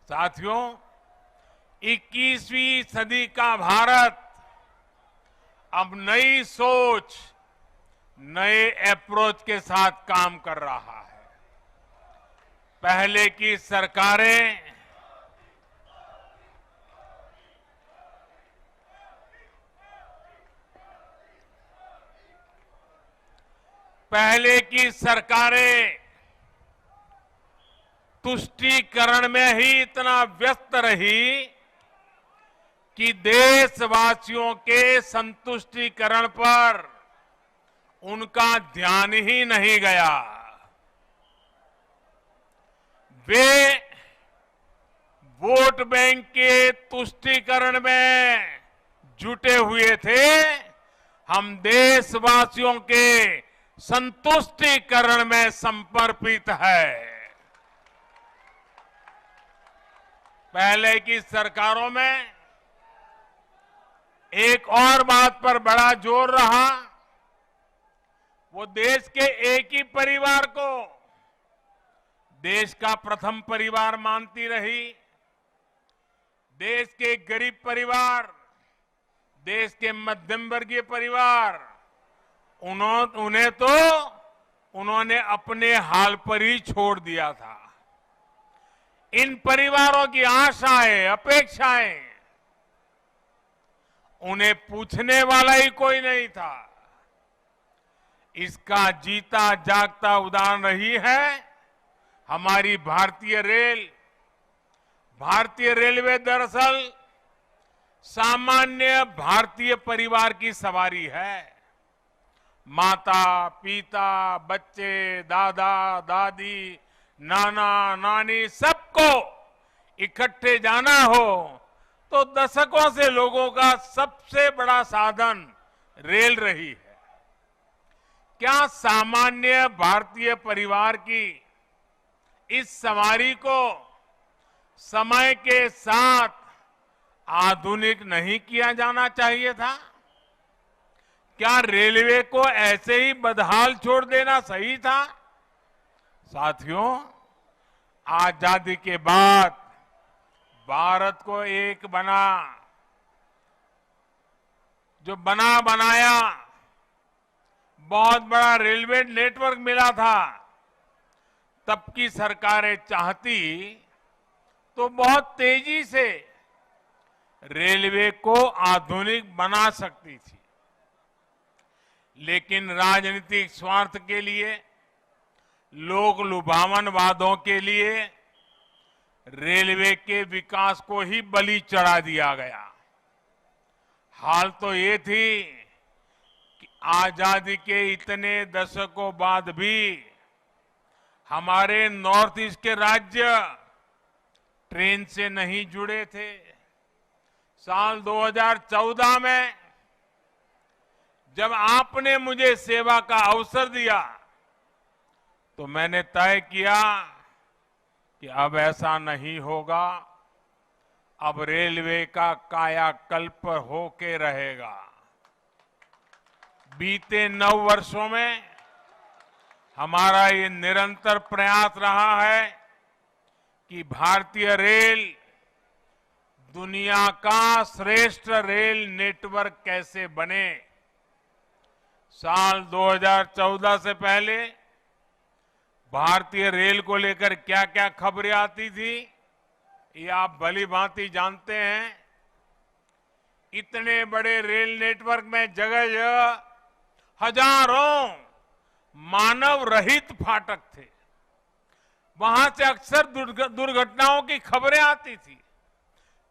साथियों, 21वीं सदी का भारत अब नई सोच, नए अप्रोच के साथ काम कर रहा है। पहले की सरकारें तुष्टीकरण में ही इतना व्यस्त रही कि देशवासियों के संतुष्टीकरण पर उनका ध्यान ही नहीं गया। वे वोट बैंक के तुष्टीकरण में जुटे हुए थे। हम देशवासियों के संतुष्टीकरण में समर्पित है। पहले की सरकारों में एक और बात पर बड़ा जोर रहा, वो देश के एक ही परिवार को देश का प्रथम परिवार मानती रही। देश के गरीब परिवार, देश के मध्यम वर्गीय परिवार, उन्होंने अपने हाल पर ही छोड़ दिया था। इन परिवारों की आशाएं, अपेक्षाएं, उन्हें पूछने वाला ही कोई नहीं था। इसका जीता जागता उदाहरण रही है हमारी भारतीय रेल। भारतीय रेलवे दरअसल सामान्य भारतीय परिवार की सवारी है। माता, पिता, बच्चे, दादा, दादी, नाना, नानी, सबको इकट्ठे जाना हो तो दशकों से लोगों का सबसे बड़ा साधन रेल रही है। क्या सामान्य भारतीय परिवार की इस सवारी को समय के साथ आधुनिक नहीं किया जाना चाहिए था? क्या रेलवे को ऐसे ही बदहाल छोड़ देना सही था? साथियों, आजादी के बाद भारत को एक बनाया बहुत बड़ा रेलवे नेटवर्क मिला था। तब की सरकारें चाहती तो बहुत तेजी से रेलवे को आधुनिक बना सकती थी, लेकिन राजनीतिक स्वार्थ के लिए, लोक लुभावन वादों के लिए रेलवे के विकास को ही बलि चढ़ा दिया गया। हाल तो ये थी कि आजादी के इतने दशकों बाद भी हमारे नॉर्थ ईस्ट के राज्य ट्रेन से नहीं जुड़े थे। साल 2014 में जब आपने मुझे सेवा का अवसर दिया तो मैंने तय किया कि अब ऐसा नहीं होगा। अब रेलवे का कायाकल्प होके रहेगा। बीते 9 वर्षों में हमारा ये निरंतर प्रयास रहा है कि भारतीय रेल दुनिया का श्रेष्ठ रेल नेटवर्क कैसे बने। साल 2014 से पहले भारतीय रेल को लेकर क्या क्या खबरें आती थी, ये आप भली भांति जानते हैं। इतने बड़े रेल नेटवर्क में जगह जगह हजारों मानव रहित फाटक थे। वहां से अक्सर दुर्घटनाओं की खबरें आती थी।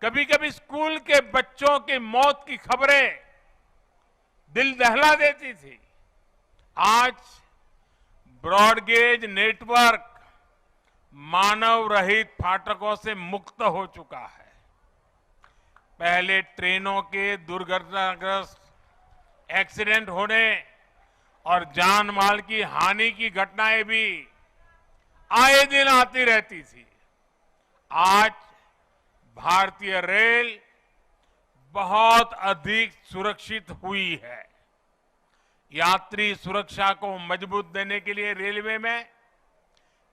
कभी कभी स्कूल के बच्चों की मौत की खबरें दिल दहला देती थी। आज ब्रॉडगेज नेटवर्क मानव रहित फाटकों से मुक्त हो चुका है। पहले ट्रेनों के दुर्घटनाग्रस्त एक्सीडेंट होने और जान माल की हानि की घटनाएं भी आए दिन आती रहती थी। आज भारतीय रेल बहुत अधिक सुरक्षित हुई है। यात्री सुरक्षा को मजबूत देने के लिए रेलवे में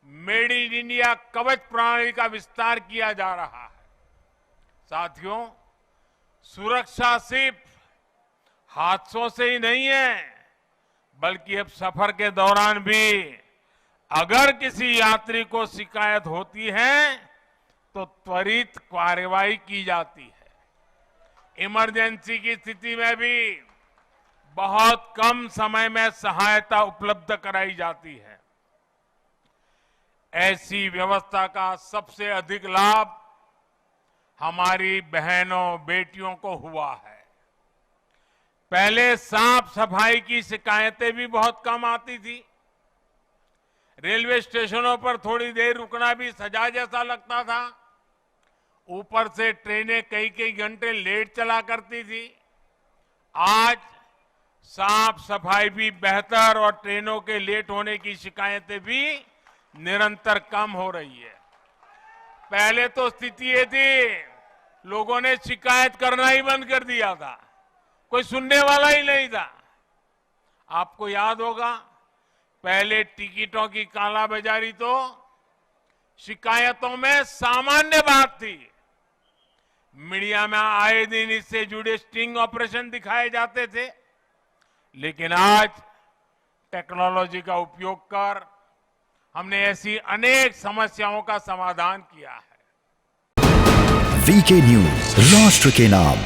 मेड इन इंडिया कवच प्रणाली का विस्तार किया जा रहा है। साथियों, सुरक्षा सिर्फ हादसों से ही नहीं है, बल्कि अब सफर के दौरान भी अगर किसी यात्री को शिकायत होती है तो त्वरित कार्रवाई की जाती है। इमरजेंसी की स्थिति में भी बहुत कम समय में सहायता उपलब्ध कराई जाती है। ऐसी व्यवस्था का सबसे अधिक लाभ हमारी बहनों बेटियों को हुआ है। पहले साफ सफाई की शिकायतें भी बहुत कम आती थी। रेलवे स्टेशनों पर थोड़ी देर रुकना भी सजा जैसा लगता था। ऊपर से ट्रेनें कई कई घंटे लेट चला करती थी। आज साफ सफाई भी बेहतर और ट्रेनों के लेट होने की शिकायतें भी निरंतर कम हो रही है। पहले तो स्थिति ये थी, लोगों ने शिकायत करना ही बंद कर दिया था, कोई सुनने वाला ही नहीं था। आपको याद होगा, पहले टिकटों की कालाबाजारी तो शिकायतों में सामान्य बात थी। मीडिया में आए दिन इससे जुड़े स्टिंग ऑपरेशन दिखाए जाते थे, लेकिन आज टेक्नोलॉजी का उपयोग कर हमने ऐसी अनेक समस्याओं का समाधान किया है। वीके न्यूज, राष्ट्र के नाम।